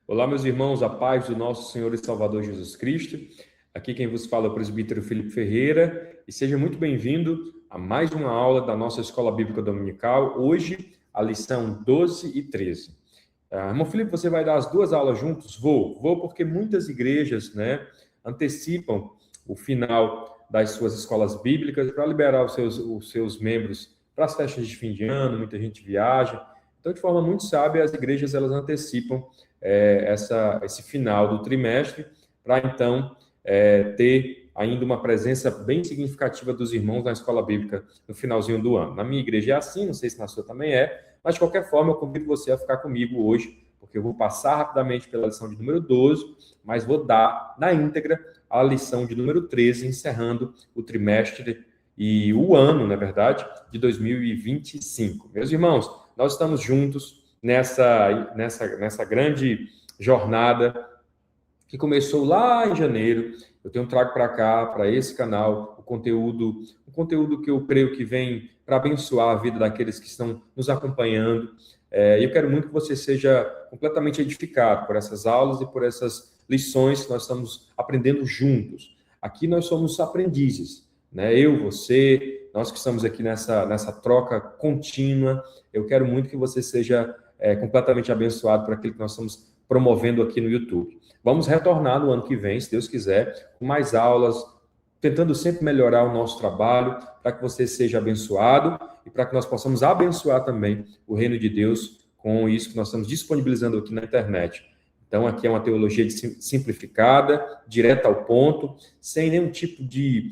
Olá, meus irmãos, a paz do nosso Senhor e Salvador Jesus Cristo. Aqui quem vos fala é o presbítero Felipe Ferreira e seja muito bem-vindo a mais uma aula da nossa Escola Bíblica Dominical. Hoje, a lição 12 e 13. Irmão Felipe, você vai dar as duas aulas juntos? Vou porque muitas igrejas, antecipam o final das suas escolas bíblicas para liberar os seus membros para as festas de fim de ano, muita gente viaja. Então, de forma muito sábia, as igrejas elas antecipam esse final do trimestre, para então ter ainda uma presença bem significativa dos irmãos na escola bíblica no finalzinho do ano. Na minha igreja é assim, não sei se na sua também mas de qualquer forma eu convido você a ficar comigo hoje, porque eu vou passar rapidamente pela lição de número 12, mas vou dar na íntegra a lição de número 13, encerrando o trimestre e o ano, na verdade, de 2025. Meus irmãos, nós estamos juntos nessa grande jornada que começou lá em janeiro. Eu tenho trago para cá, para esse canal, o conteúdo que eu creio que vem para abençoar a vida daqueles que estão nos acompanhando. Eu quero muito que você seja completamente edificado por essas aulas e por essas lições que nós estamos aprendendo juntos. Aqui nós somos aprendizes, né? Eu, você, nós que estamos aqui nessa troca contínua. Eu quero muito que você seja completamente abençoado por aquilo que nós estamos promovendo aqui no YouTube. Vamos retornar no ano que vem, se Deus quiser, com mais aulas, tentando sempre melhorar o nosso trabalho, para que você seja abençoado e para que nós possamos abençoar também o reino de Deus com isso que nós estamos disponibilizando aqui na internet. Então, aqui é uma teologia simplificada, direta ao ponto, sem nenhum tipo de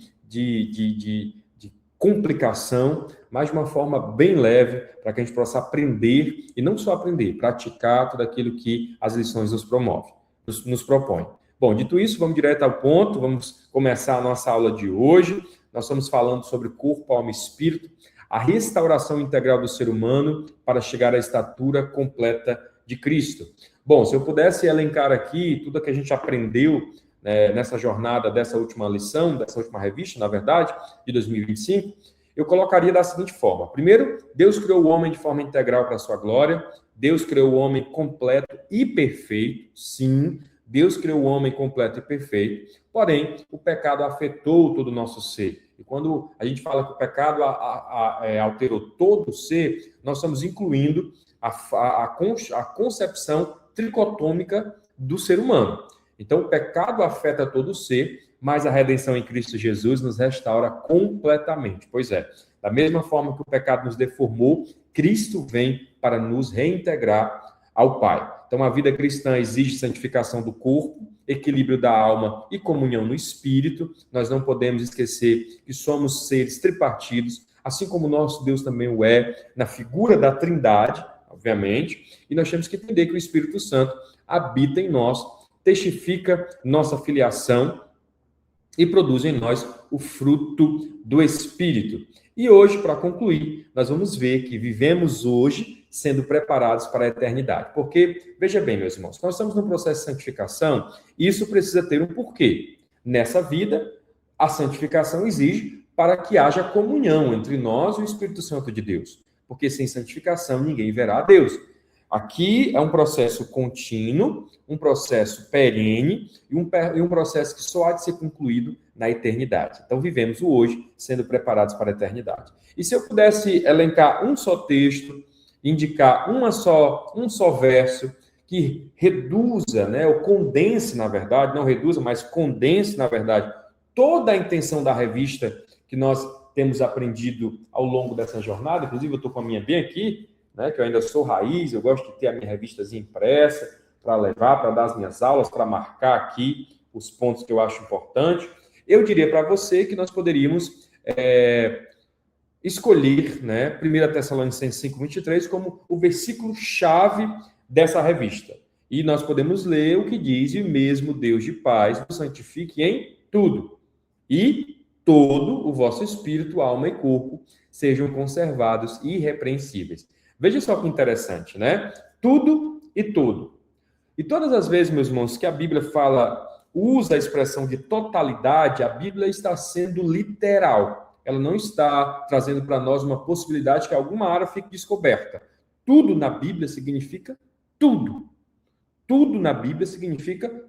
complicação, mas de uma forma bem leve, para que a gente possa aprender, e não só aprender, praticar tudo aquilo que as lições nos propõem. Bom, dito isso, vamos direto ao ponto, vamos começar a nossa aula de hoje. Nós estamos falando sobre corpo, alma e espírito, a restauração integral do ser humano para chegar à estatura completa de Cristo. Bom, se eu pudesse elencar aqui tudo que a gente aprendeu nessa jornada dessa última lição, dessa última revista, na verdade, de 2025, eu colocaria da seguinte forma. Primeiro, Deus criou o homem de forma integral para a sua glória. Deus criou o homem completo e perfeito, sim. Deus criou o homem completo e perfeito. Porém, o pecado afetou todo o nosso ser. E quando a gente fala que o pecado alterou todo o ser, nós estamos incluindo a concepção tricotômica do ser humano. Então, o pecado afeta todo o ser, mas a redenção em Cristo Jesus nos restaura completamente. Pois é, da mesma forma que o pecado nos deformou, Cristo vem para nos reintegrar ao Pai. Então, a vida cristã exige santificação do corpo, equilíbrio da alma e comunhão no espírito. Nós não podemos esquecer que somos seres tripartidos, assim como o nosso Deus também o é, na figura da Trindade, obviamente, e nós temos que entender que o Espírito Santo habita em nós, testifica nossa filiação e produz em nós o fruto do Espírito. E hoje, para concluir, nós vamos ver que vivemos hoje sendo preparados para a eternidade. Porque, veja bem, meus irmãos, nós estamos no processo de santificação e isso precisa ter um porquê. Nessa vida, a santificação exige para que haja comunhão entre nós e o Espírito Santo de Deus. Porque sem santificação ninguém verá a Deus. Aqui é um processo contínuo, um processo perene e um processo que só há de ser concluído na eternidade. Então, vivemos o hoje sendo preparados para a eternidade. E se eu pudesse elencar um só texto, indicar um só verso que reduza, ou condense, na verdade, não reduza, mas condense, na verdade, toda a intenção da revista que nós temos aprendido ao longo dessa jornada, inclusive eu estou com a minha bem aqui, que eu ainda sou raiz, eu gosto de ter a minha revistazinha impressa para levar, para dar as minhas aulas, para marcar aqui os pontos que eu acho importantes. Eu diria para você que nós poderíamos escolher 1 Tessalonicenses 5:23 como o versículo-chave dessa revista. E nós podemos ler o que diz: "E o mesmo Deus de paz nos santifique em tudo, e todo o vosso espírito, alma e corpo sejam conservados irrepreensíveis." Veja só que interessante, Tudo e tudo. E todas as vezes, meus irmãos, que a Bíblia usa a expressão de totalidade, a Bíblia está sendo literal. Ela não está trazendo para nós uma possibilidade que alguma área fique descoberta. Tudo na Bíblia significa tudo. tudo na Bíblia significa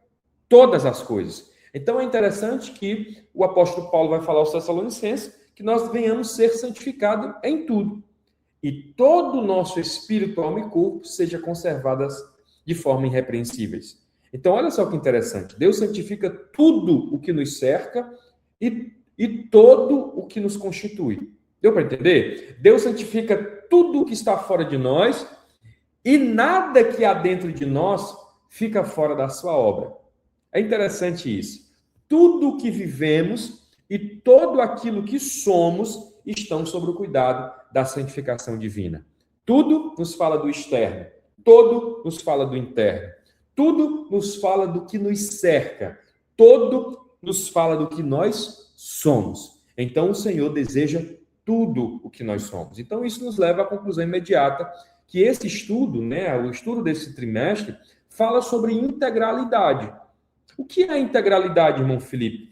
todas as coisas. Então é interessante que o apóstolo Paulo vai falar aos Tessalonicenses que nós venhamos ser santificados em tudo. E todo o nosso espírito, alma e corpo seja conservadas de forma irrepreensíveis. Então, olha só que interessante. Deus santifica tudo o que nos cerca e todo o que nos constitui. Deu para entender? Deus santifica tudo o que está fora de nós e nada que há dentro de nós fica fora da sua obra. É interessante isso. Tudo o que vivemos e todo aquilo que somos estão sob o cuidado da santificação divina. Tudo nos fala do externo, todo nos fala do interno, tudo nos fala do que nos cerca, todo nos fala do que nós somos. Então o Senhor deseja tudo o que nós somos. Então isso nos leva à conclusão imediata que esse estudo, o estudo desse trimestre, fala sobre integralidade. O que é a integralidade, irmão Felipe?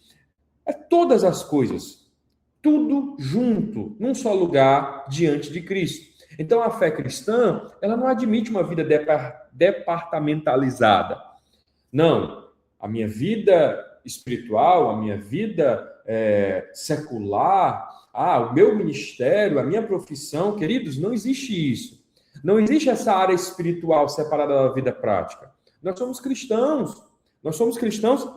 É todas as coisas, tudo junto, num só lugar, diante de Cristo. Então, a fé cristã, ela não admite uma vida departamentalizada. Não, a minha vida espiritual, a minha vida secular, o meu ministério, a minha profissão, queridos, não existe isso. Não existe essa área espiritual separada da vida prática. Nós somos cristãos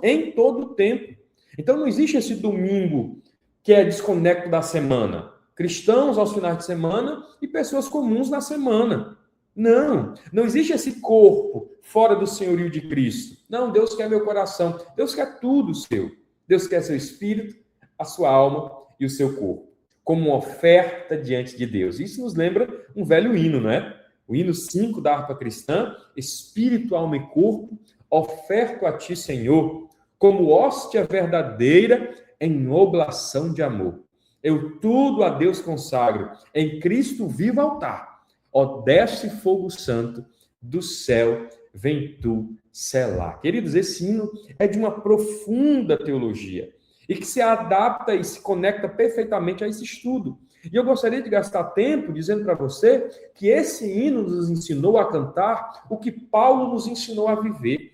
em todo o tempo. Então, não existe esse domingo que é desconecto da semana. Cristãos aos finais de semana e pessoas comuns na semana. Não existe esse corpo fora do senhorio de Cristo. Não, Deus quer meu coração. Deus quer tudo seu. Deus quer seu espírito, a sua alma e o seu corpo, como uma oferta diante de Deus. Isso nos lembra um velho hino, não é? O hino 5 da harpa cristã, espírito, alma e corpo, oferto a ti, Senhor, como hóstia verdadeira em oblação de amor. Eu tudo a Deus consagro, em Cristo vivo altar. Ó, desce fogo santo, do céu vem tu selar. Queridos, esse hino é de uma profunda teologia e que se adapta e se conecta perfeitamente a esse estudo. E eu gostaria de gastar tempo dizendo para você que esse hino nos ensinou a cantar o que Paulo nos ensinou a viver.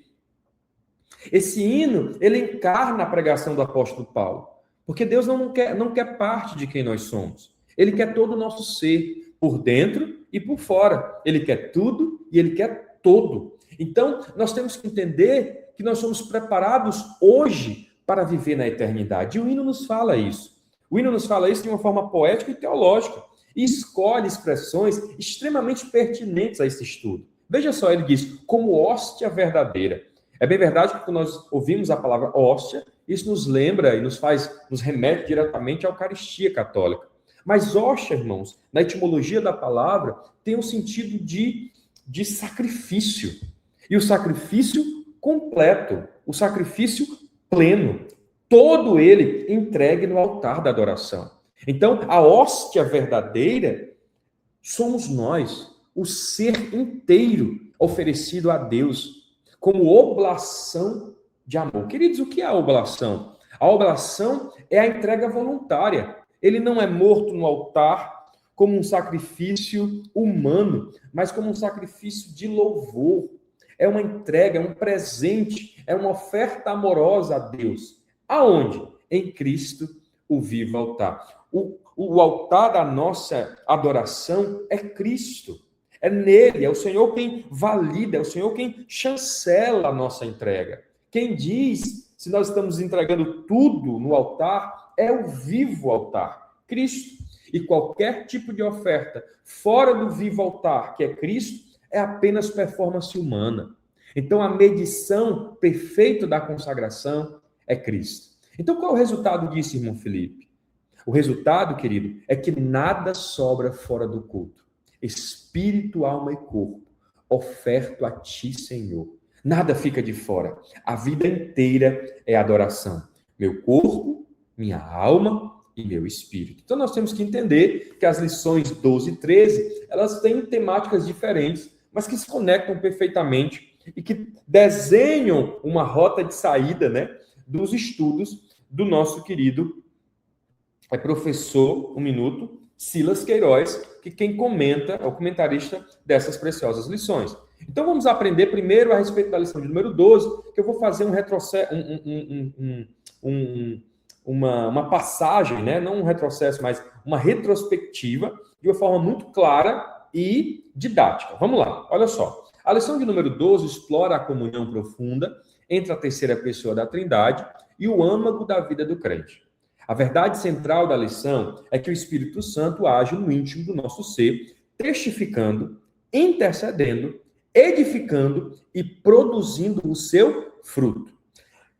Esse hino, ele encarna a pregação do apóstolo Paulo, porque Deus não quer parte de quem nós somos. Ele quer todo o nosso ser, por dentro e por fora. Ele quer tudo e ele quer todo. Então, nós temos que entender que nós somos preparados hoje para viver na eternidade. E o hino nos fala isso. O hino nos fala isso de uma forma poética e teológica. E escolhe expressões extremamente pertinentes a esse estudo. Veja só, ele diz, como hóstia verdadeira. É bem verdade que quando nós ouvimos a palavra hóstia, isso nos lembra e nos remete diretamente à Eucaristia católica. Mas hóstia, irmãos, na etimologia da palavra, tem um sentido de sacrifício. E o sacrifício completo, o sacrifício pleno, todo ele entregue no altar da adoração. Então, a hóstia verdadeira somos nós, o ser inteiro oferecido a Deus, como oblação de amor. Queridos, o que é a oblação? A oblação é a entrega voluntária. Ele não é morto no altar como um sacrifício humano, mas como um sacrifício de louvor. É uma entrega, é um presente, é uma oferta amorosa a Deus. Aonde? Em Cristo, o vivo altar. O altar da nossa adoração é Cristo. É nele, é o Senhor quem valida, é o Senhor quem chancela a nossa entrega. Quem diz se nós estamos entregando tudo no altar é o vivo altar, Cristo. E qualquer tipo de oferta fora do vivo altar, que é Cristo, é apenas performance humana. Então, a medição perfeita da consagração é Cristo. Então, qual é o resultado disso, irmão Felipe? O resultado, querido, é que nada sobra fora do culto. Espírito, alma e corpo, oferto a ti, Senhor. Nada fica de fora. A vida inteira é adoração. Meu corpo, minha alma e meu espírito. Então, nós temos que entender que as lições 12 e 13, elas têm temáticas diferentes, mas que se conectam perfeitamente e que desenham uma rota de saída, dos estudos do nosso querido professor, Silas Queiroz, que quem comenta é o comentarista dessas preciosas lições. Então vamos aprender primeiro a respeito da lição de número 12, que eu vou fazer um retrocesso, uma passagem, né? Não um retrocesso, mas uma retrospectiva, de uma forma muito clara e didática. Vamos lá, olha só. A lição de número 12 explora a comunhão profunda entre a terceira pessoa da Trindade e o âmago da vida do crente. A verdade central da lição é que o Espírito Santo age no íntimo do nosso ser, testificando, intercedendo, edificando e produzindo o seu fruto.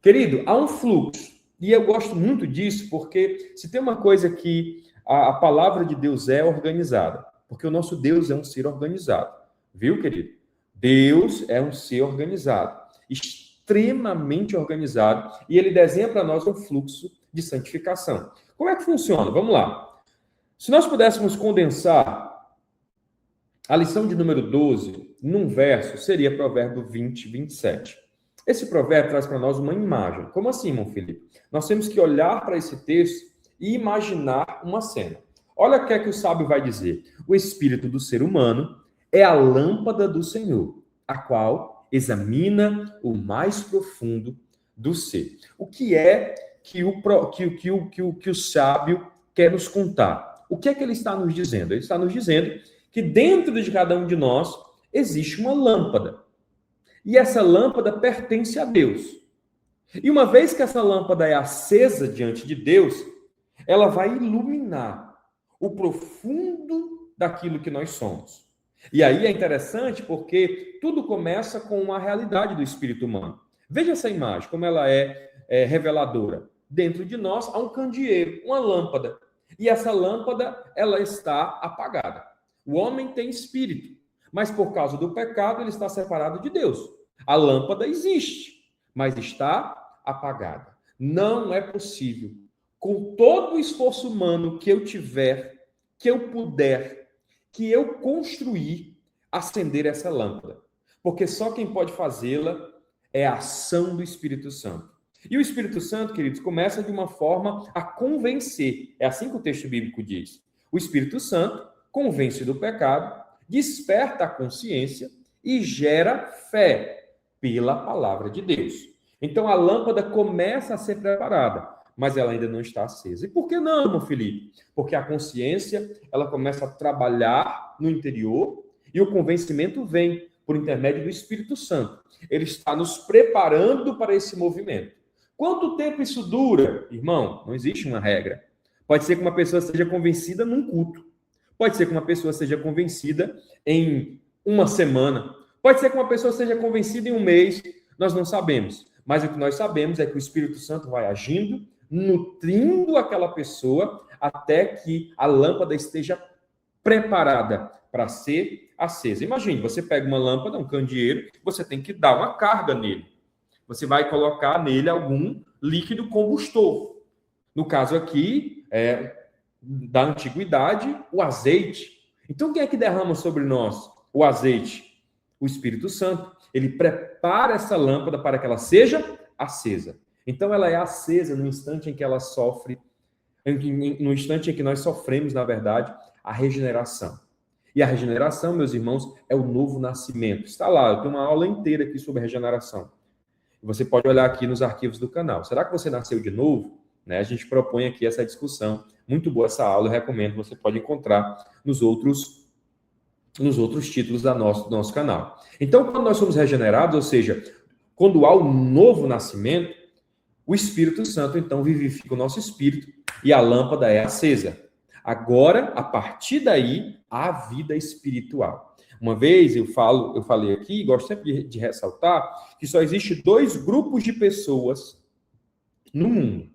Querido, há um fluxo, e eu gosto muito disso, porque se tem uma coisa que a palavra de Deus é organizada, porque o nosso Deus é um ser organizado, viu, querido? Deus é um ser organizado, extremamente organizado, e ele desenha para nós um fluxo de santificação. Como é que funciona? Vamos lá. Se nós pudéssemos condensar a lição de número 12 num verso, seria provérbio 20, 27. Esse provérbio traz para nós uma imagem. Como assim, irmão Felipe? Nós temos que olhar para esse texto e imaginar uma cena. Olha o que é que o sábio vai dizer. O espírito do ser humano é a lâmpada do Senhor, a qual examina o mais profundo do ser. O que é que o sábio quer nos contar? O que é que ele está nos dizendo? Ele está nos dizendo que dentro de cada um de nós existe uma lâmpada. E essa lâmpada pertence a Deus. E uma vez que essa lâmpada é acesa diante de Deus, ela vai iluminar o profundo daquilo que nós somos. E aí é interessante porque tudo começa com uma realidade do espírito humano. Veja essa imagem, como ela é reveladora. Dentro de nós há um candeeiro, uma lâmpada. E essa lâmpada, ela está apagada. O homem tem espírito, mas por causa do pecado ele está separado de Deus. A lâmpada existe, mas está apagada. Não é possível, com todo o esforço humano que eu tiver, que eu puder, que eu construir, acender essa lâmpada. Porque só quem pode fazê-la é a ação do Espírito Santo. E o Espírito Santo, queridos, começa de uma forma a convencer. É assim que o texto bíblico diz. O Espírito Santo convence do pecado, desperta a consciência e gera fé pela palavra de Deus. Então a lâmpada começa a ser preparada, mas ela ainda não está acesa. E por que não, irmão Felipe? Porque a consciência, ela começa a trabalhar no interior e o convencimento vem por intermédio do Espírito Santo. Ele está nos preparando para esse movimento. Quanto tempo isso dura? Irmão, não existe uma regra. Pode ser que uma pessoa seja convencida num culto. Pode ser que uma pessoa seja convencida em uma semana. Pode ser que uma pessoa seja convencida em um mês. Nós não sabemos. Mas o que nós sabemos é que o Espírito Santo vai agindo, nutrindo aquela pessoa até que a lâmpada esteja preparada para ser acesa. Imagine, você pega uma lâmpada, um candeeiro, você tem que dar uma carga nele. Você vai colocar nele algum líquido combustor. No caso aqui, da antiguidade, o azeite. Então, quem é que derrama sobre nós o azeite? O Espírito Santo. Ele prepara essa lâmpada para que ela seja acesa. Então, ela é acesa no instante em que ela sofre, no instante em que nós sofremos, na verdade, a regeneração. E a regeneração, meus irmãos, é o novo nascimento. Está lá, eu tenho uma aula inteira aqui sobre regeneração. Você pode olhar aqui nos arquivos do canal. Será que você nasceu de novo? A gente propõe aqui essa discussão. Muito boa essa aula, eu recomendo. Você pode encontrar nos outros títulos do nosso canal. Então, quando nós somos regenerados, ou seja, quando há o novo nascimento, o Espírito Santo, então, vivifica o nosso espírito e a lâmpada é acesa. Agora, a partir daí, há vida espiritual. Uma vez eu falei aqui, gosto sempre de ressaltar, que só existe 2 grupos de pessoas no mundo.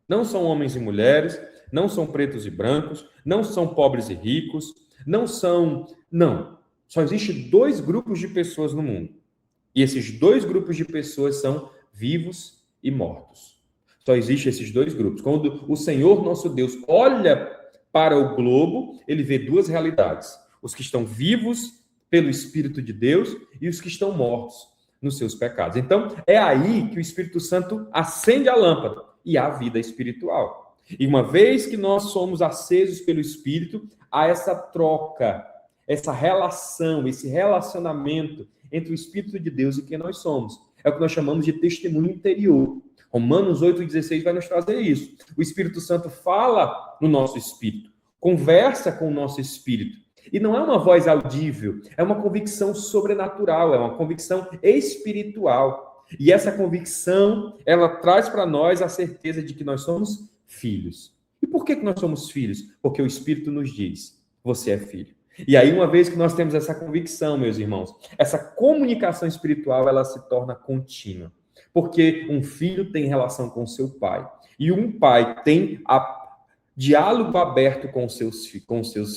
Não são homens e mulheres, não são pretos e brancos, não são pobres e ricos, não. Só existe 2 grupos de pessoas no mundo. E esses 2 grupos de pessoas são vivos e mortos. Só existem esses 2 grupos. Quando o Senhor, nosso Deus, olha para o globo, ele vê 2 realidades. Os que estão vivos pelo Espírito de Deus e os que estão mortos nos seus pecados. Então, é aí que o Espírito Santo acende a lâmpada e há vida espiritual. E uma vez que nós somos acesos pelo Espírito, há essa troca, essa relação, esse relacionamento entre o Espírito de Deus e quem nós somos. É o que nós chamamos de testemunho interior. Romanos 8,16 vai nos trazer isso. O Espírito Santo fala no nosso espírito, conversa com o nosso espírito. E não é uma voz audível, é uma convicção sobrenatural, é uma convicção espiritual. E essa convicção, ela traz para nós a certeza de que nós somos filhos. E por que nós somos filhos? Porque o Espírito nos diz, você é filho. E aí, uma vez que nós temos essa convicção, meus irmãos, essa comunicação espiritual, ela se torna contínua. Porque um filho tem relação com seu pai. E um pai tem diálogo aberto com seus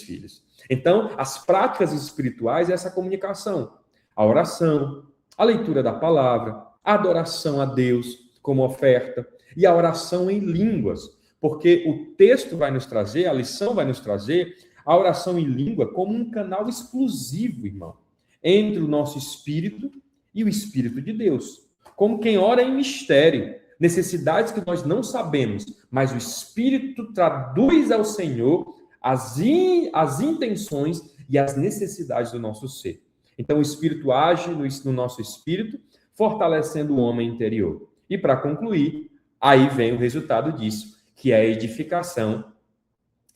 filhos. Então, as práticas espirituais é essa comunicação. A oração, a leitura da palavra, a adoração a Deus como oferta e a oração em línguas. Porque o texto vai nos trazer, a lição vai nos trazer a oração em língua como um canal exclusivo, irmão, entre o nosso espírito e o Espírito de Deus. Como quem ora em mistério, necessidades que nós não sabemos, mas o Espírito traduz ao Senhor as intenções e as necessidades do nosso ser. Então, o Espírito age no nosso espírito, fortalecendo o homem interior. E, para concluir, aí vem o resultado disso, que é a edificação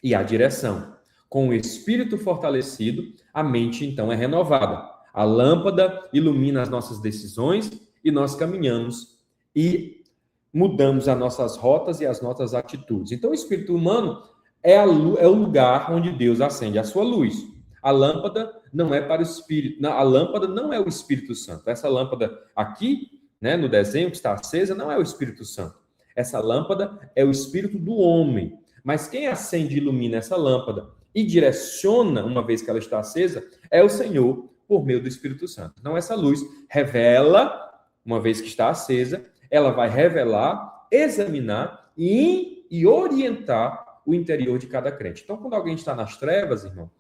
e a direção. Com o espírito fortalecido, a mente, então, é renovada. A lâmpada ilumina as nossas decisões e nós caminhamos e mudamos as nossas rotas e as nossas atitudes. Então, o espírito humano é o lugar onde Deus acende a sua luz. A lâmpada não é para o espírito, a lâmpada não é o Espírito Santo. Essa lâmpada aqui, né, no desenho que está acesa, não é o Espírito Santo. Essa lâmpada é o espírito do homem. Mas quem acende e ilumina essa lâmpada e direciona, uma vez que ela está acesa, é o Senhor, por meio do Espírito Santo. Então, essa luz revela, uma vez que está acesa, ela vai revelar, examinar e orientar o interior de cada crente. Então, quando alguém está nas trevas, irmão,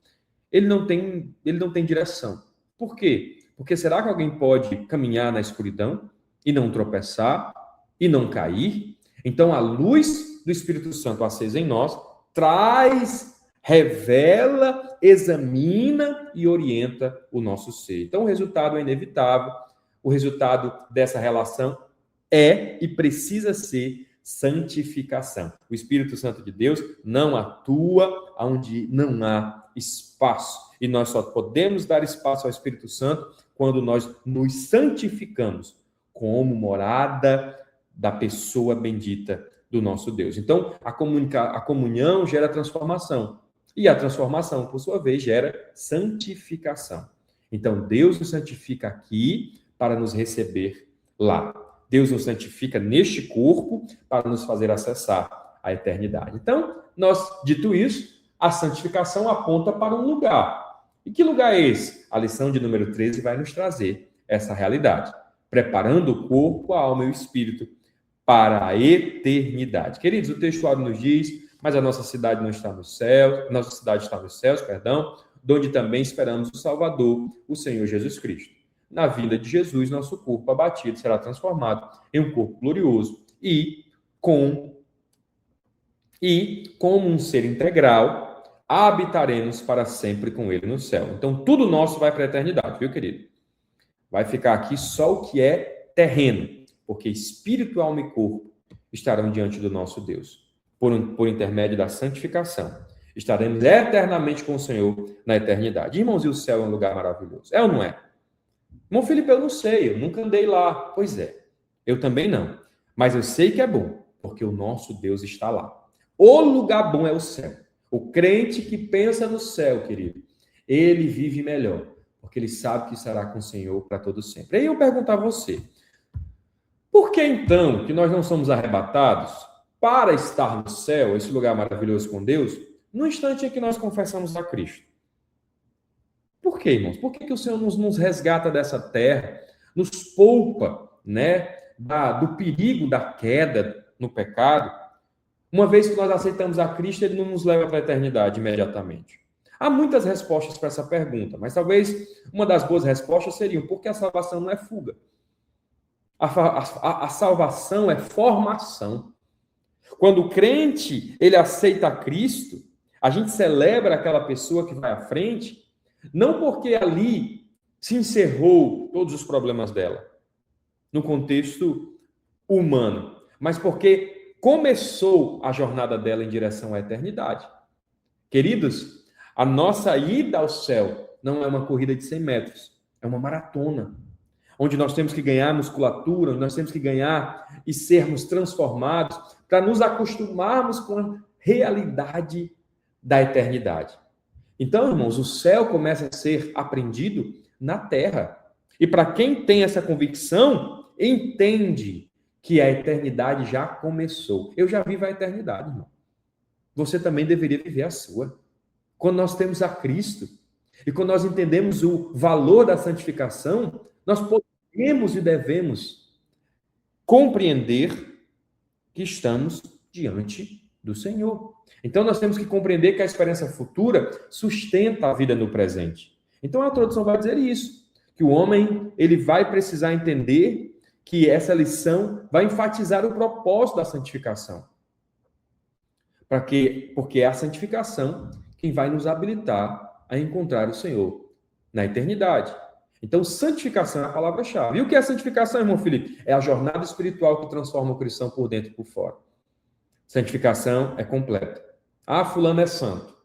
ele não tem direção. Por quê? Porque será que alguém pode caminhar na escuridão e não tropeçar e não cair? Então, a luz do Espírito Santo acesa em nós revela, examina e orienta o nosso ser. Então, o resultado é inevitável. O resultado dessa relação é e precisa ser santificação. O Espírito Santo de Deus não atua onde não há espaço. E nós só podemos dar espaço ao Espírito Santo quando nós nos santificamos como morada da pessoa bendita do nosso Deus. Então, a comunhão gera transformação. E a transformação, por sua vez, gera santificação. Então, Deus nos santifica aqui para nos receber lá. Deus nos santifica neste corpo para nos fazer acessar a eternidade. Então, dito isso, a santificação aponta para um lugar. E que lugar é esse? A lição de número 13 vai nos trazer essa realidade. Preparando o corpo, a alma e o espírito para a eternidade. Queridos, o textuário nos diz, mas a nossa cidade não está nos céus, nossa cidade está nos céus, onde também esperamos o Salvador, o Senhor Jesus Cristo. Na vinda de Jesus, nosso corpo abatido será transformado em um corpo glorioso e como um ser integral, habitaremos para sempre com ele no céu. Então, tudo nosso vai para a eternidade, viu, querido? Vai ficar aqui só o que é terreno, porque espírito, alma e corpo estarão diante do nosso Deus, por intermédio da santificação. Estaremos eternamente com o Senhor na eternidade. Irmãos, e o céu é um lugar maravilhoso. É ou não é? Irmão Felipe, eu não sei, eu nunca andei lá. Pois é, eu também não. Mas eu sei que é bom, porque o nosso Deus está lá. O lugar bom é o céu. O crente que pensa no céu, querido, ele vive melhor, porque ele sabe que estará com o Senhor para todo sempre. Aí eu pergunto a você, por que então que nós não somos arrebatados para estar no céu, esse lugar maravilhoso com Deus, no instante em que nós confessamos a Cristo? Por quê, irmãos? Por que o Senhor nos resgata dessa terra, nos poupa, né, do perigo da queda no pecado? Uma vez que nós aceitamos a Cristo, ele não nos leva para a eternidade imediatamente. Há muitas respostas para essa pergunta, mas talvez uma das boas respostas seria porque a salvação não é fuga. A salvação é formação. Quando o crente ele aceita a Cristo, a gente celebra aquela pessoa que vai à frente, não porque ali se encerrou todos os problemas dela, no contexto humano, mas porque começou a jornada dela em direção à eternidade. Queridos, a nossa ida ao céu não é uma corrida de 100 metros, é uma maratona, onde nós temos que ganhar musculatura, onde nós temos que ganhar e sermos transformados para nos acostumarmos com a realidade da eternidade. Então, irmãos, o céu começa a ser aprendido na terra. E para quem tem essa convicção, entende que a eternidade já começou. Eu já vivo a eternidade, irmão. Você também deveria viver a sua. Quando nós temos a Cristo e quando nós entendemos o valor da santificação, nós podemos e devemos compreender que estamos diante do Senhor. Então, nós temos que compreender que a esperança futura sustenta a vida no presente. Então, a introdução vai dizer isso, que o homem ele vai precisar entender que essa lição vai enfatizar o propósito da santificação. Para quê? Porque é a santificação quem vai nos habilitar a encontrar o Senhor na eternidade. Então, santificação é a palavra-chave. E o que é santificação, irmão Felipe? É a jornada espiritual que transforma o cristão por dentro e por fora. Santificação é completa. Ah, fulano é santo.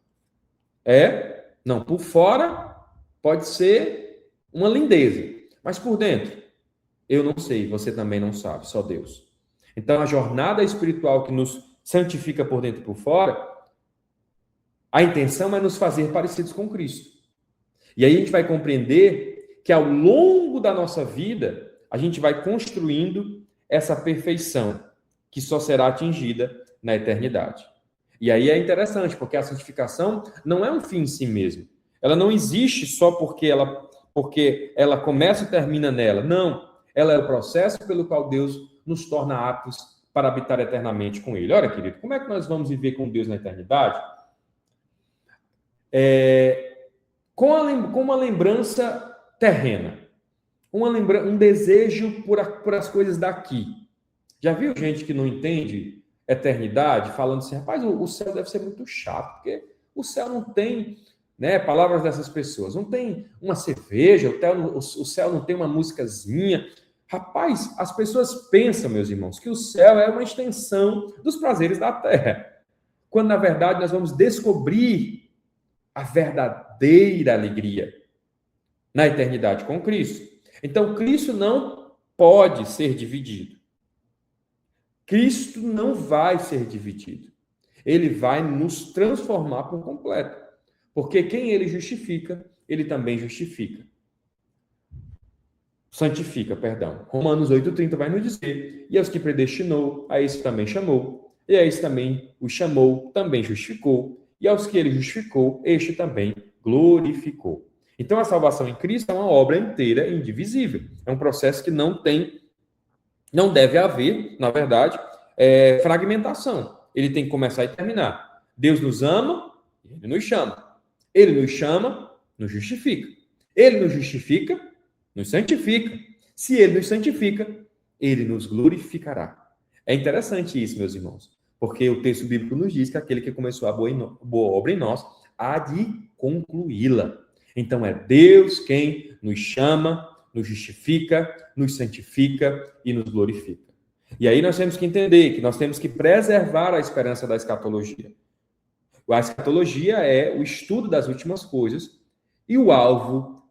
É? Não, por fora pode ser uma lindeza, mas por dentro, eu não sei, você também não sabe, só Deus. Então, a jornada espiritual que nos santifica por dentro e por fora, a intenção é nos fazer parecidos com Cristo. E aí a gente vai compreender que ao longo da nossa vida, a gente vai construindo essa perfeição que só será atingida na eternidade. E aí é interessante, porque a santificação não é um fim em si mesmo. Ela não existe só porque ela começa e termina nela. Não, ela é o processo pelo qual Deus nos torna aptos para habitar eternamente com Ele. Olha, querido, como é que nós vamos viver com Deus na eternidade? Com uma lembrança terrena, um desejo por as coisas daqui. Já viu gente que não entende eternidade falando assim, rapaz, o céu deve ser muito chato, porque o céu não tem, né, palavras dessas pessoas, não tem uma cerveja, o céu não tem uma musicazinha. Rapaz, as pessoas pensam, meus irmãos, que o céu é uma extensão dos prazeres da terra, quando na verdade nós vamos descobrir a verdadeira alegria na eternidade com Cristo. Então, Cristo não pode ser dividido. Cristo não vai ser dividido. Ele vai nos transformar por completo. Porque quem ele justifica, ele também justifica. Santifica, perdão. Romanos 8,30 vai nos dizer, e aos que predestinou, a esse também chamou, e a esse também o chamou, também justificou, e aos que ele justificou, este também glorificou. Então, a salvação em Cristo é uma obra inteira e indivisível. É um processo que não deve haver, na verdade, fragmentação. Ele tem que começar e terminar. Deus nos ama, ele nos chama. Ele nos chama, nos justifica. Ele nos justifica, nos santifica. Se ele nos santifica, ele nos glorificará. É interessante isso, meus irmãos, porque o texto bíblico nos diz que aquele que começou a boa obra em nós há de concluí-la. Então, é Deus quem nos chama, nos justifica, nos santifica e nos glorifica. E aí nós temos que entender que nós temos que preservar a esperança da escatologia. A escatologia é o estudo das últimas coisas e o alvo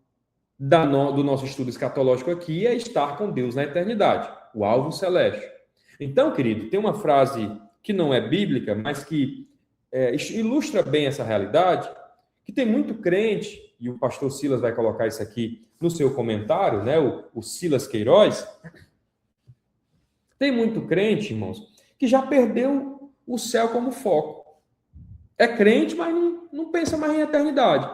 do nosso estudo escatológico aqui é estar com Deus na eternidade, o alvo celeste. Então, querido, tem uma frase que não é bíblica, mas que ilustra bem essa realidade, que tem muito crente, e o pastor Silas vai colocar isso aqui no seu comentário, né? O Silas Queiroz. Tem muito crente, irmãos, que já perdeu o céu como foco. É crente, mas não pensa mais em eternidade.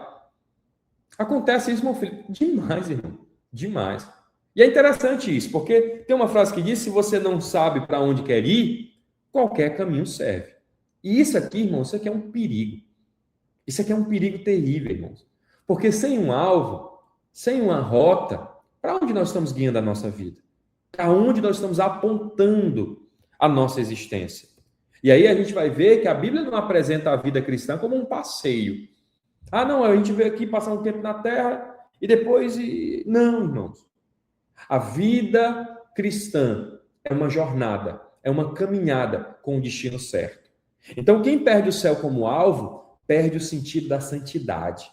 Acontece isso, meu filho, demais, irmão. Demais. E é interessante isso, porque tem uma frase que diz, se você não sabe para onde quer ir, qualquer caminho serve. E isso aqui, irmão, isso aqui é um perigo. Isso aqui é um perigo terrível, irmãos. Porque sem um alvo, sem uma rota, para onde nós estamos guiando a nossa vida? Para onde nós estamos apontando a nossa existência? E aí a gente vai ver que a Bíblia não apresenta a vida cristã como um passeio. Ah, não, a gente veio aqui passar um tempo na terra e depois... Não, irmãos. A vida cristã é uma jornada, é uma caminhada com o destino certo. Então, quem perde o céu como alvo, perde o sentido da santidade.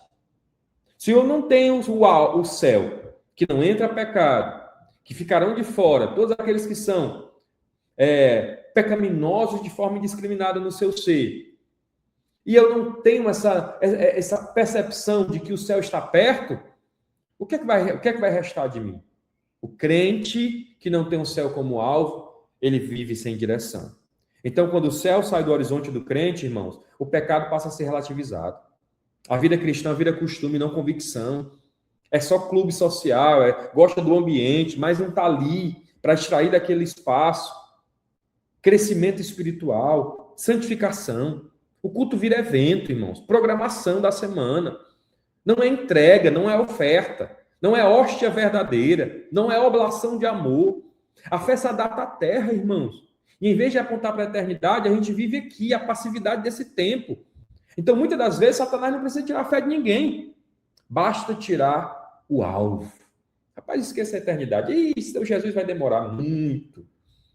Se eu não tenho o céu, que não entra pecado, que ficarão de fora, todos aqueles que são pecaminosos de forma indiscriminada no seu ser, e eu não tenho essa percepção de que o céu está perto, o que é que vai restar de mim? O crente que não tem o céu como alvo, ele vive sem direção. Então, quando o céu sai do horizonte do crente, irmãos, o pecado passa a ser relativizado. A vida cristã vira costume, não convicção. É só clube social, gosta do ambiente, mas não está ali para extrair daquele espaço. Crescimento espiritual, santificação. O culto vira evento, irmãos. Programação da semana. Não é entrega, não é oferta. Não é hóstia verdadeira. Não é oblação de amor. A fé se adapta à terra, irmãos. E em vez de apontar para a eternidade, a gente vive aqui, a passividade desse tempo. Então, muitas das vezes, Satanás não precisa tirar a fé de ninguém. Basta tirar o alvo. Rapaz, esqueça a eternidade. Isso, então Jesus vai demorar muito.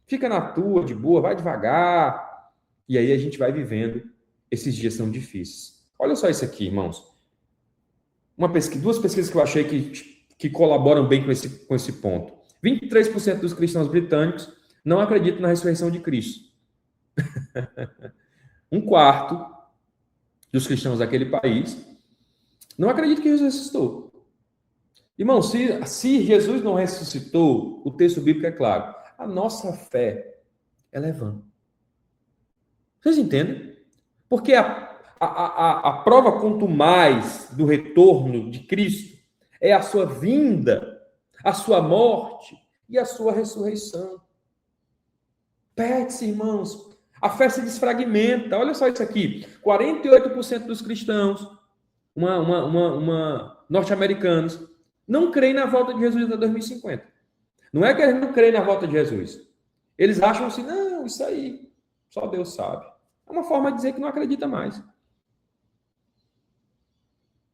Fica na tua, de boa, vai devagar. E aí a gente vai vivendo. Esses dias são difíceis. Olha só isso aqui, irmãos. Duas pesquisas que eu achei que colaboram bem com esse ponto. 23% dos cristãos britânicos não acreditam na ressurreição de Cristo. Um quarto dos cristãos daquele país não acreditam que Jesus ressuscitou. Irmão, se Jesus não ressuscitou, o texto bíblico é claro. A nossa fé, ela é vã. Vocês entendem? Porque a prova quanto mais do retorno de Cristo é a sua vinda, a sua morte e a sua ressurreição. Pede-se, irmãos. A fé se desfragmenta. Olha só isso aqui. 48% dos cristãos, norte-americanos, não creem na volta de Jesus até 2050. Não é que eles não creem na volta de Jesus. Eles acham assim, não, isso aí, só Deus sabe. É uma forma de dizer que não acredita mais.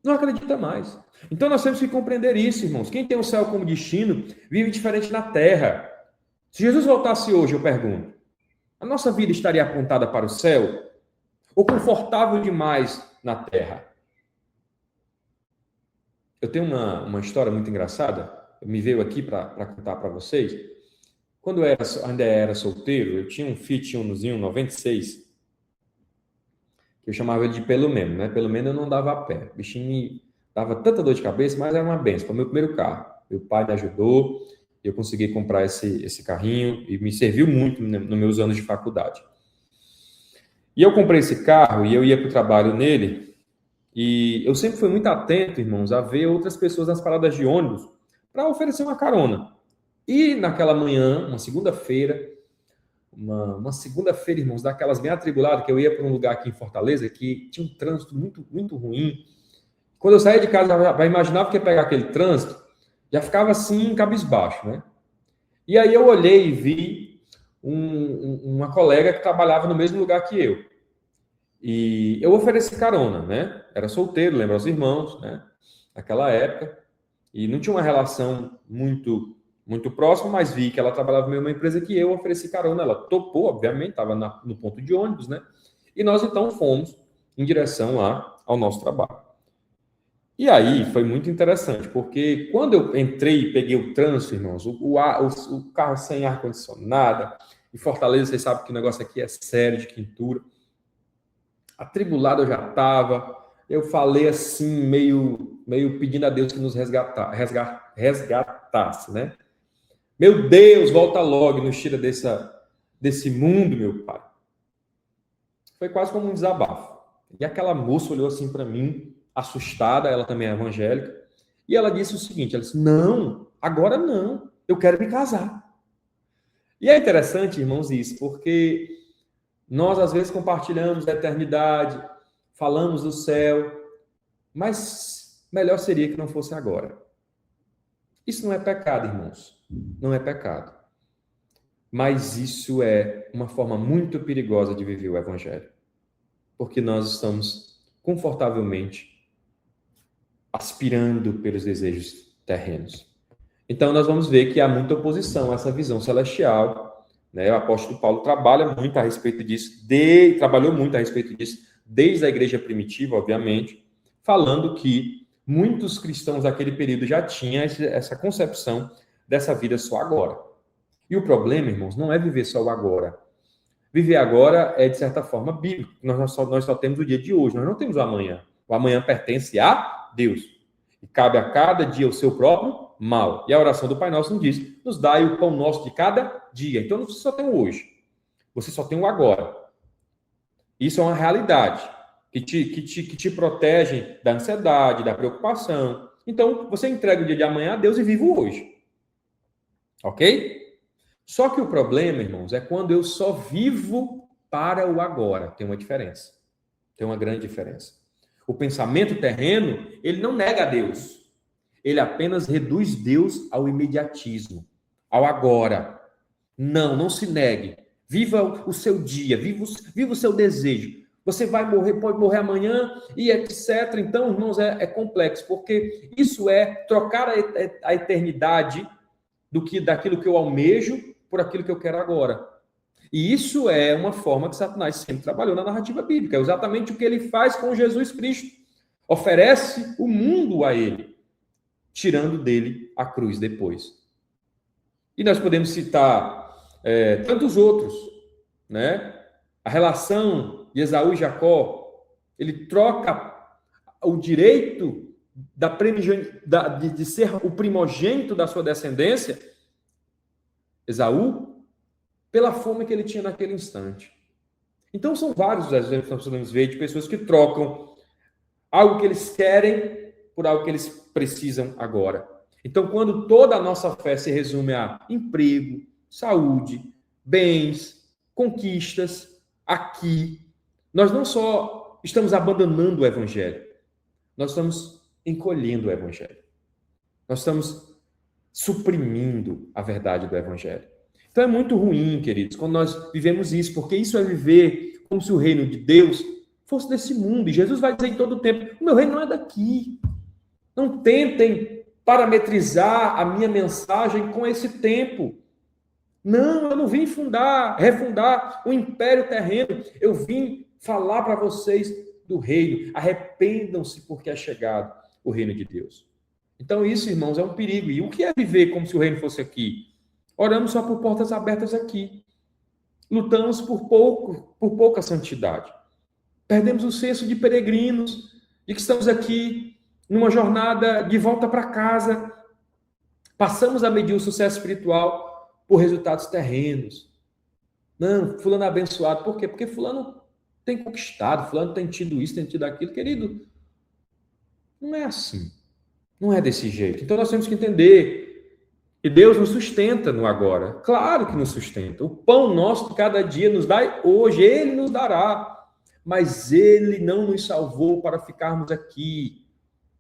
Não acredita mais. Então nós temos que compreender isso, irmãos. Quem tem o céu como destino, vive diferente na terra. Se Jesus voltasse hoje, eu pergunto, a nossa vida estaria apontada para o céu ou confortável demais na terra? Eu tenho uma história muito engraçada, me veio aqui para contar para vocês. Quando eu ainda era solteiro, eu tinha um Fiat Unozinho 96, que eu chamava ele de pelo menos, né? Pelo menos eu não dava a pé. O bichinho me dava tanta dor de cabeça, mas era uma benção. Foi o meu primeiro carro. Meu pai me ajudou, eu consegui comprar esse carrinho e me serviu muito nos meus anos de faculdade. E eu comprei esse carro e eu ia para o trabalho nele e eu sempre fui muito atento, irmãos, a ver outras pessoas nas paradas de ônibus para oferecer uma carona. E naquela manhã, uma segunda-feira, irmãos, daquelas bem atribuladas, que eu ia para um lugar aqui em Fortaleza que tinha um trânsito muito, muito ruim. Quando eu saía de casa, já imaginava que ia pegar aquele trânsito, já ficava assim, cabisbaixo, né? E aí eu olhei e vi uma colega que trabalhava no mesmo lugar que eu. E eu ofereci carona, né? Era solteiro, lembra os irmãos, né? Naquela época. E não tinha uma relação muito próxima, mas vi que ela trabalhava na mesma empresa que eu, ofereci carona. Ela topou, obviamente, estava no ponto de ônibus, né? E nós, então, fomos em direção lá ao nosso trabalho. E aí foi muito interessante, porque quando eu entrei e peguei o trânsito, irmãos, o carro sem ar-condicionado, em Fortaleza, vocês sabem que o negócio aqui é sério, de quintura. Atribulado eu já estava, eu falei assim, meio pedindo a Deus que nos resgatasse, né? Meu Deus, volta logo e nos tira desse mundo, meu pai. Foi quase como um desabafo. E aquela moça olhou assim para mim, assustada, ela também é evangélica, e ela disse o seguinte, ela disse, não, agora não, eu quero me casar. E é interessante, irmãos, isso, porque nós às vezes compartilhamos da eternidade, falamos do céu, mas melhor seria que não fosse agora. Isso não é pecado, irmãos, não é pecado. Mas isso é uma forma muito perigosa de viver o evangelho, porque nós estamos confortavelmente aspirando pelos desejos terrenos. Então, nós vamos ver que há muita oposição a essa visão celestial, né? O apóstolo Paulo trabalha muito a respeito disso, trabalhou muito a respeito disso, desde a igreja primitiva, obviamente, falando que muitos cristãos daquele período já tinham essa concepção dessa vida só agora. E o problema, irmãos, não é viver só o agora. Viver agora é, de certa forma, bíblico. Nós só temos o dia de hoje, nós não temos o amanhã. O amanhã pertence a Deus. E cabe a cada dia o seu próprio mal. E a oração do Pai Nosso nos diz, nos dai o pão nosso de cada dia. Então, você só tem o hoje. Você só tem o agora. Isso é uma realidade que te protege da ansiedade, da preocupação. Então, você entrega o dia de amanhã a Deus e vive o hoje. Ok? Só que o problema, irmãos, é quando eu só vivo para o agora. Tem uma diferença. Tem uma grande diferença. O pensamento terreno, ele não nega a Deus. Ele apenas reduz Deus ao imediatismo, ao agora. Não se negue. Viva o seu dia, viva o seu desejo. Você vai morrer, pode morrer amanhã e etc. Então, irmãos, é complexo, porque isso é trocar a eternidade daquilo que eu almejo por aquilo que eu quero agora. E isso é uma forma que Satanás sempre trabalhou na narrativa bíblica. É exatamente o que ele faz com Jesus Cristo. Oferece o mundo a ele, tirando dele a cruz depois. E nós podemos citar tantos outros, né? A relação de Esaú e Jacó, ele troca o direito de ser o primogênito da sua descendência, Esaú, pela fome que ele tinha naquele instante. Então, são vários os exemplos que nós podemos ver de pessoas que trocam algo que eles querem por algo que eles precisam agora. Então, quando toda a nossa fé se resume a emprego, saúde, bens, conquistas, aqui, nós não só estamos abandonando o evangelho, nós estamos encolhendo o evangelho. Nós estamos suprimindo a verdade do evangelho. Então é muito ruim, queridos, quando nós vivemos isso, porque isso é viver como se o reino de Deus fosse desse mundo. E Jesus vai dizer em todo o tempo, o meu reino não é daqui. Não tentem parametrizar a minha mensagem com esse tempo. Não, eu não vim refundar o império terreno. Eu vim falar para vocês do reino. Arrependam-se porque é chegado o reino de Deus. Então isso, irmãos, é um perigo. E o que é viver como se o reino fosse aqui? Oramos só por portas abertas aqui. Lutamos por pouca santidade. Perdemos o senso de peregrinos, de que estamos aqui numa jornada de volta para casa. Passamos a medir o sucesso espiritual por resultados terrenos. Não, fulano é abençoado. Por quê? Porque fulano tem conquistado, fulano tem tido isso, tem tido aquilo. Querido, não é assim. Não é desse jeito. Então nós temos que entender que Deus nos sustenta no agora. Claro que nos sustenta. O pão nosso de cada dia nos dá hoje, Ele nos dará. Mas Ele não nos salvou para ficarmos aqui.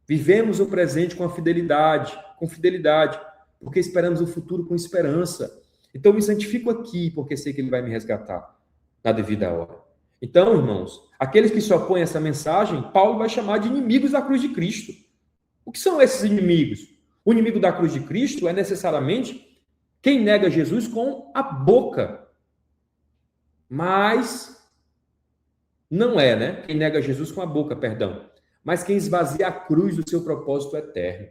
Vivemos o presente com fidelidade, porque esperamos o futuro com esperança. Então me santifico aqui, porque sei que Ele vai me resgatar na devida hora. Então, irmãos, aqueles que se opõem a essa mensagem, Paulo vai chamar de inimigos da cruz de Cristo. O que são esses inimigos? O inimigo da cruz de Cristo é necessariamente quem nega Jesus com a boca. Mas não é, né? Quem nega Jesus com a boca, perdão. Mas quem esvazia a cruz do seu propósito eterno.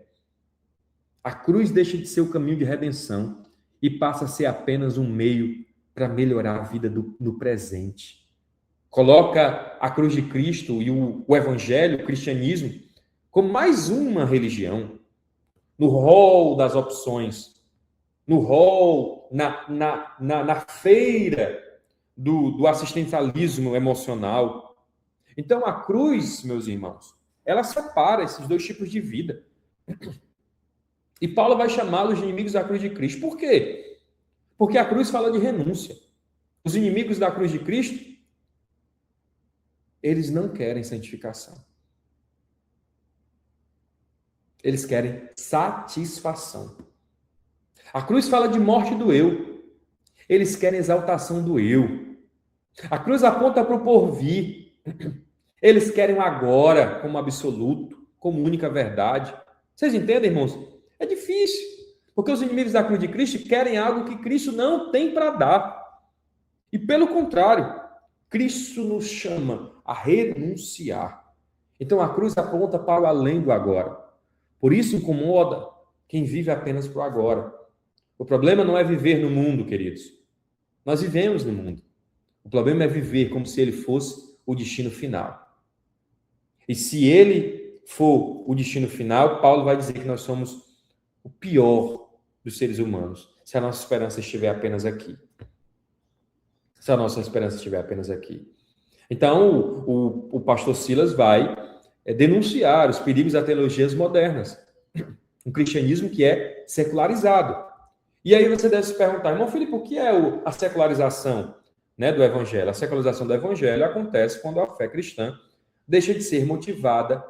A cruz deixa de ser o caminho de redenção e passa a ser apenas um meio para melhorar a vida no presente. Coloca a cruz de Cristo e o evangelho, o cristianismo, como mais uma religião, no rol das opções, no rol, na feira do assistencialismo emocional. Então, a cruz, meus irmãos, ela separa esses dois tipos de vida. E Paulo vai chamá-los de inimigos da cruz de Cristo. Por quê? Porque a cruz fala de renúncia. Os inimigos da cruz de Cristo, eles não querem santificação. Eles querem satisfação. A cruz fala de morte do eu. Eles querem exaltação do eu. A cruz aponta para o porvir. Eles querem o agora como absoluto, como única verdade. Vocês entendem, irmãos? É difícil. Porque os inimigos da cruz de Cristo querem algo que Cristo não tem para dar. E pelo contrário, Cristo nos chama a renunciar. Então a cruz aponta para o além do agora. Por isso incomoda quem vive apenas para o agora. O problema não é viver no mundo, queridos. Nós vivemos no mundo. O problema é viver como se ele fosse o destino final. E se ele for o destino final, Paulo vai dizer que nós somos o pior dos seres humanos, se a nossa esperança estiver apenas aqui. Se a nossa esperança estiver apenas aqui. Então, o pastor Silas vai denunciar os perigos das teologias modernas. Um cristianismo que é secularizado. E aí você deve se perguntar, irmão Filipe, o que é a secularização, né, do evangelho? A secularização do evangelho acontece quando a fé cristã deixa de ser motivada,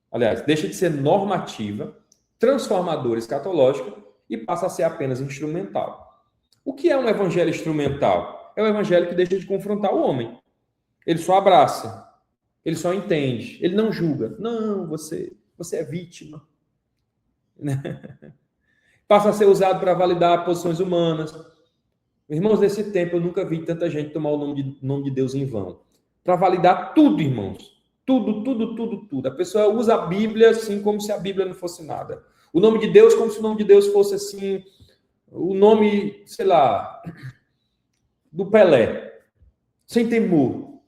aliás, deixa de ser normativa, transformadora, escatológica e passa a ser apenas instrumental. O que é um evangelho instrumental? É um evangelho que deixa de confrontar o homem. Ele só abraça, ele só entende, ele não julga. Não, você é vítima. Passa a ser usado para validar posições humanas. Irmãos, nesse tempo eu nunca vi tanta gente tomar o nome de Deus em vão. Para validar tudo, irmãos. Tudo. A pessoa usa a Bíblia assim como se a Bíblia não fosse nada. O nome de Deus como se o nome de Deus fosse assim, o nome, sei lá, do Pelé. Sem temor.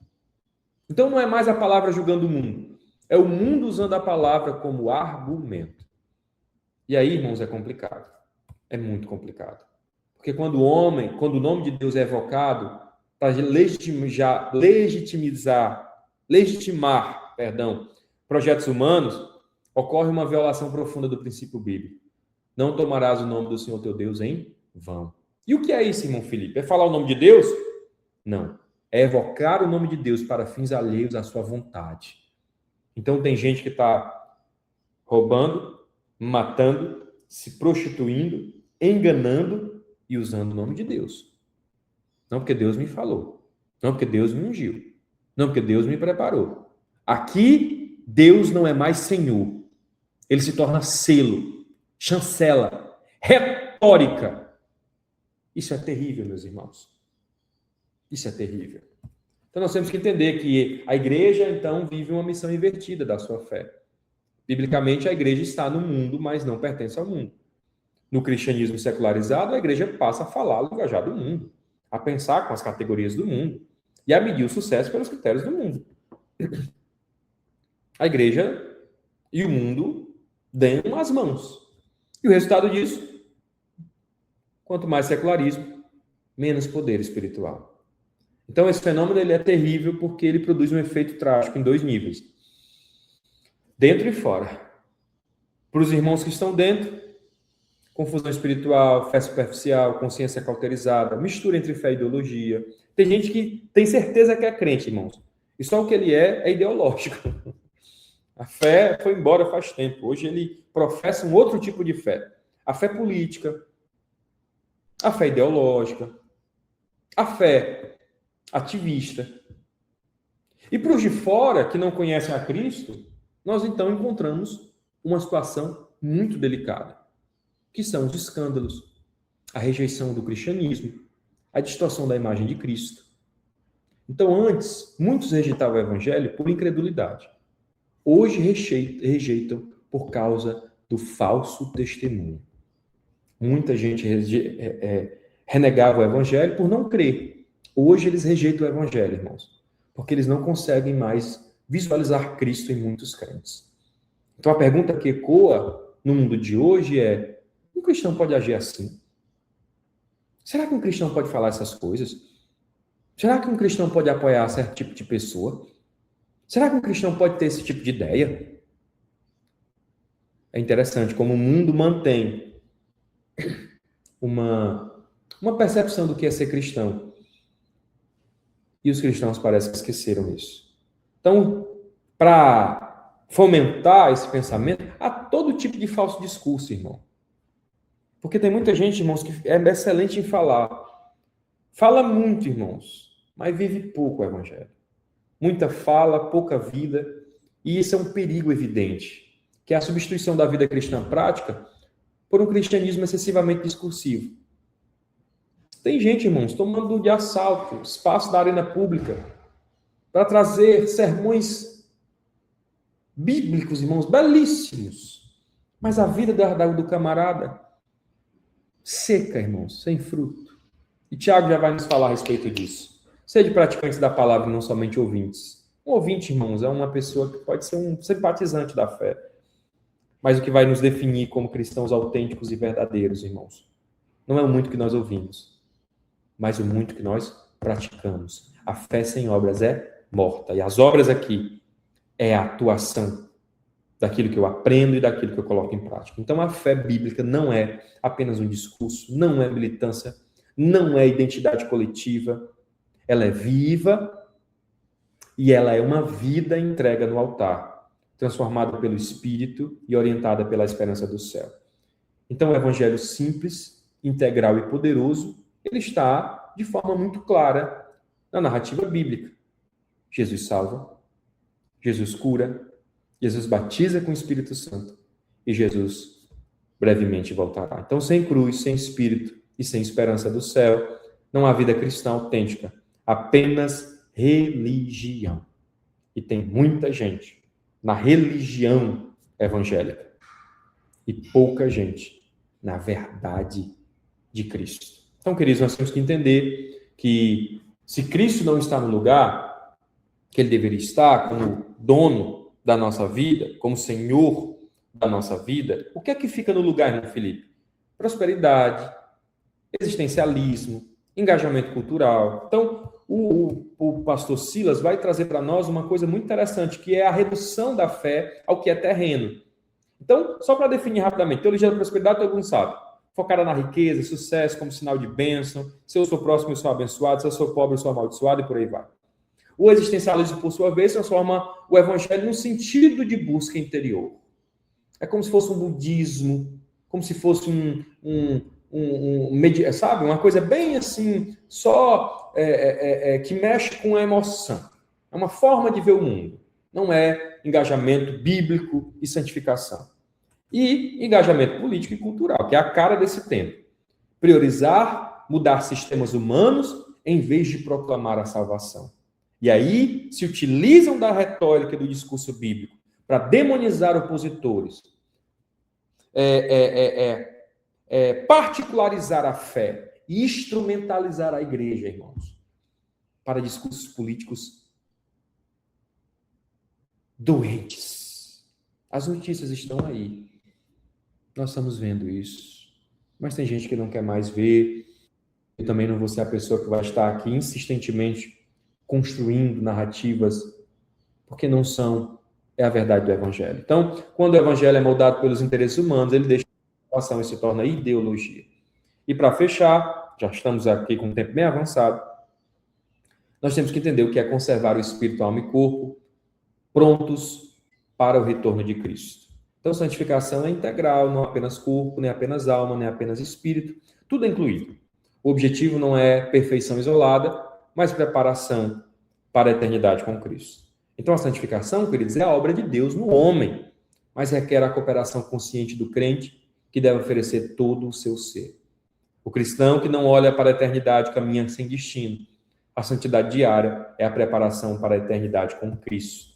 Então não é mais a palavra julgando o mundo. É o mundo usando a palavra como argumento. E aí, irmãos, é complicado. É muito complicado. Porque quando o nome de Deus é evocado, para legitimar, projetos humanos, ocorre uma violação profunda do princípio bíblico. Não tomarás o nome do Senhor teu Deus em vão. E o que é isso, irmão Filipe? É falar o nome de Deus? Não. É evocar o nome de Deus para fins alheios à sua vontade. Então tem gente que está roubando, matando, se prostituindo, enganando e usando o nome de Deus. Não porque Deus me falou. Não porque Deus me ungiu. Não porque Deus me preparou. Aqui, Deus não é mais Senhor. Ele se torna selo, chancela, retórica. Isso é terrível, meus irmãos. Isso é terrível. Então nós temos que entender que a igreja, então, vive uma missão invertida da sua fé. Biblicamente, a igreja está no mundo, mas não pertence ao mundo. No cristianismo secularizado, a igreja passa a falar o linguajar do mundo, a pensar com as categorias do mundo e a medir o sucesso pelos critérios do mundo. A igreja e o mundo dão as mãos. E o resultado disso, quanto mais secularismo, menos poder espiritual. Então, esse fenômeno ele é terrível porque ele produz um efeito trágico em dois níveis. Dentro e fora. Para os irmãos que estão dentro, confusão espiritual, fé superficial, consciência cauterizada, mistura entre fé e ideologia. Tem gente que tem certeza que é crente, irmãos. E só o que ele é ideológico. A fé foi embora faz tempo. Hoje ele professa um outro tipo de fé. A fé política, a fé ideológica, a fé ativista. E para os de fora, que não conhecem a Cristo, nós então encontramos uma situação muito delicada, que são os escândalos, a rejeição do cristianismo, a distorção da imagem de Cristo. Então, antes, muitos rejeitavam o evangelho por incredulidade. Hoje rejeitam por causa do falso testemunho. Muita gente renegava o evangelho por não crer. Hoje eles rejeitam o evangelho, irmãos, porque eles não conseguem mais visualizar Cristo em muitos crentes. Então a pergunta que ecoa no mundo de hoje é: um cristão pode agir assim? Será que um cristão pode falar essas coisas? Será que um cristão pode apoiar certo tipo de pessoa? Será que um cristão pode ter esse tipo de ideia? É interessante como o mundo mantém uma percepção do que é ser cristão. E os cristãos parecem que esqueceram isso. Então, para fomentar esse pensamento, há todo tipo de falso discurso, irmão. Porque tem muita gente, irmãos, que é excelente em falar. Fala muito, irmãos, mas vive pouco o evangelho. Muita fala, pouca vida, e isso é um perigo evidente, que é a substituição da vida cristã prática por um cristianismo excessivamente discursivo. Tem gente, irmãos, tomando de assalto espaço da arena pública para trazer sermões bíblicos, irmãos, belíssimos. Mas a vida do camarada seca, irmãos, sem fruto. E Tiago já vai nos falar a respeito disso. Sede praticantes da palavra e não somente ouvintes. Um ouvinte, irmãos, é uma pessoa que pode ser um simpatizante da fé. Mas o que vai nos definir como cristãos autênticos e verdadeiros, irmãos, não é o muito que nós ouvimos, mas o muito que nós praticamos. A fé sem obras é morta. E as obras aqui é a atuação daquilo que eu aprendo e daquilo que eu coloco em prática. Então, a fé bíblica não é apenas um discurso, não é militância, não é identidade coletiva. Ela é viva e ela é uma vida entrega no altar, transformada pelo Espírito e orientada pela esperança do céu. Então, o evangelho simples, integral e poderoso, ele está de forma muito clara na narrativa bíblica. Jesus salva, Jesus cura, Jesus batiza com o Espírito Santo e Jesus brevemente voltará. Então, sem cruz, sem Espírito e sem esperança do céu, não há vida cristã autêntica, apenas religião. E tem muita gente na religião evangélica e pouca gente na verdade de Cristo. Então, queridos, nós temos que entender que se Cristo não está no lugar que ele deveria estar, como dono da nossa vida, como Senhor da nossa vida, o que é que fica no lugar, irmão Felipe? Prosperidade, existencialismo, engajamento cultural. Então, o pastor Silas vai trazer para nós uma coisa muito interessante, que é a redução da fé ao que é terreno. Então, só para definir rapidamente, teologia da prosperidade, todo mundo sabe. Focada na riqueza, sucesso como sinal de bênção. Se eu sou próximo, eu sou abençoado. Se eu sou pobre, eu sou amaldiçoado e por aí vai. O existencialismo, por sua vez, transforma o evangelho num sentido de busca interior. É como se fosse um budismo, como se fosse sabe? Uma coisa bem assim, só que mexe com a emoção. É uma forma de ver o mundo. Não é engajamento bíblico e santificação. E engajamento político e cultural, que é a cara desse tempo. Priorizar, mudar sistemas humanos, em vez de proclamar a salvação. E aí se utilizam da retórica do discurso bíblico para demonizar opositores, particularizar a fé e instrumentalizar a igreja, irmãos, para discursos políticos doentes. As notícias estão aí. Nós estamos vendo isso. Mas tem gente que não quer mais ver. Eu também não vou ser a pessoa que vai estar aqui insistentemente construindo narrativas, porque não são, é a verdade do evangelho. Então, quando o evangelho é moldado pelos interesses humanos, ele deixa de situação e se torna ideologia. E para fechar, já estamos aqui com um tempo bem avançado, nós temos que entender o que é conservar o espírito, alma e corpo prontos para o retorno de Cristo. Então, santificação é integral, não apenas corpo, nem apenas alma, nem apenas espírito, tudo é incluído. O objetivo não é perfeição isolada, mas preparação para a eternidade com Cristo. Então, a santificação, queridos, é a obra de Deus no homem, mas requer a cooperação consciente do crente, que deve oferecer todo o seu ser. O cristão que não olha para a eternidade caminha sem destino. A santidade diária é a preparação para a eternidade com Cristo.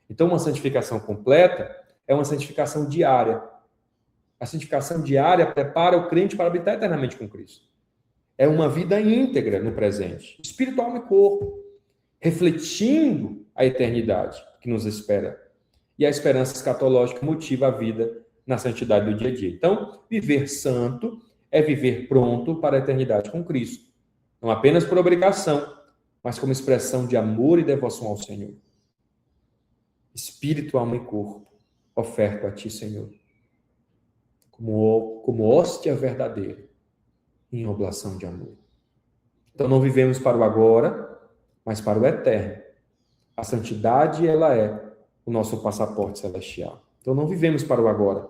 Então, uma santificação completa é uma santificação diária. A santificação diária prepara o crente para habitar eternamente com Cristo. É uma vida íntegra no presente, espiritual e corpo, refletindo a eternidade que nos espera. E a esperança escatológica motiva a vida na santidade do dia a dia. Então, viver santo é viver pronto para a eternidade com Cristo. Não apenas por obrigação, mas como expressão de amor e devoção ao Senhor. Espírito, alma e corpo, oferto a Ti, Senhor, como hóstia verdadeira, em oblação de amor. Então, não vivemos para o agora, mas para o eterno. A santidade, ela é o nosso passaporte celestial. Então, não vivemos para o agora,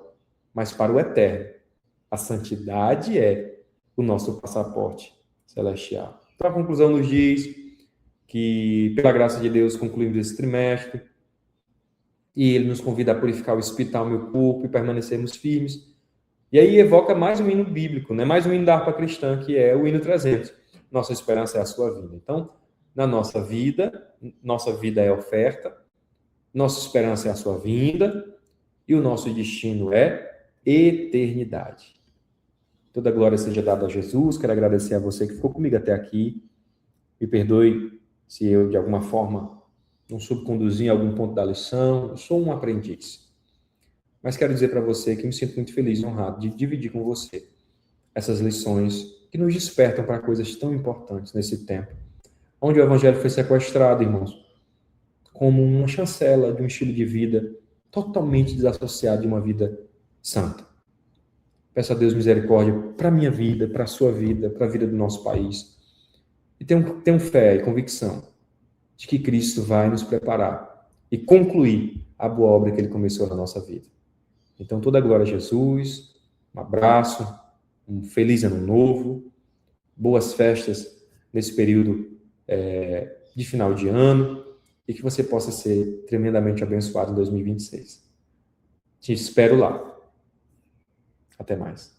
mas para o eterno. A santidade é o nosso passaporte celestial. Então, a conclusão nos diz que, pela graça de Deus, concluímos esse trimestre, e Ele nos convida a purificar o espírito, a alma e o corpo, e permanecermos firmes, E aí evoca mais um hino bíblico, né? Mais um hino da harpa cristã, que é o hino 300. Nossa esperança é a sua vida. Então, na nossa vida é oferta, nossa esperança é a sua vinda, e o nosso destino é eternidade. Toda glória seja dada a Jesus. Quero agradecer a você que ficou comigo até aqui. Me perdoe se eu, de alguma forma, não soube conduzir em algum ponto da lição. Eu sou um aprendiz. Mas quero dizer para você que me sinto muito feliz e honrado de dividir com você essas lições que nos despertam para coisas tão importantes nesse tempo, onde o evangelho foi sequestrado, irmãos, como uma chancela de um estilo de vida totalmente desassociado de uma vida santa. Peço a Deus misericórdia para a minha vida, para a sua vida, para a vida do nosso país. E tenho fé e convicção de que Cristo vai nos preparar e concluir a boa obra que Ele começou na nossa vida. Então, toda a glória a Jesus, um abraço, um feliz ano novo, boas festas nesse período de final de ano, e que você possa ser tremendamente abençoado em 2026. Te espero lá. Até mais.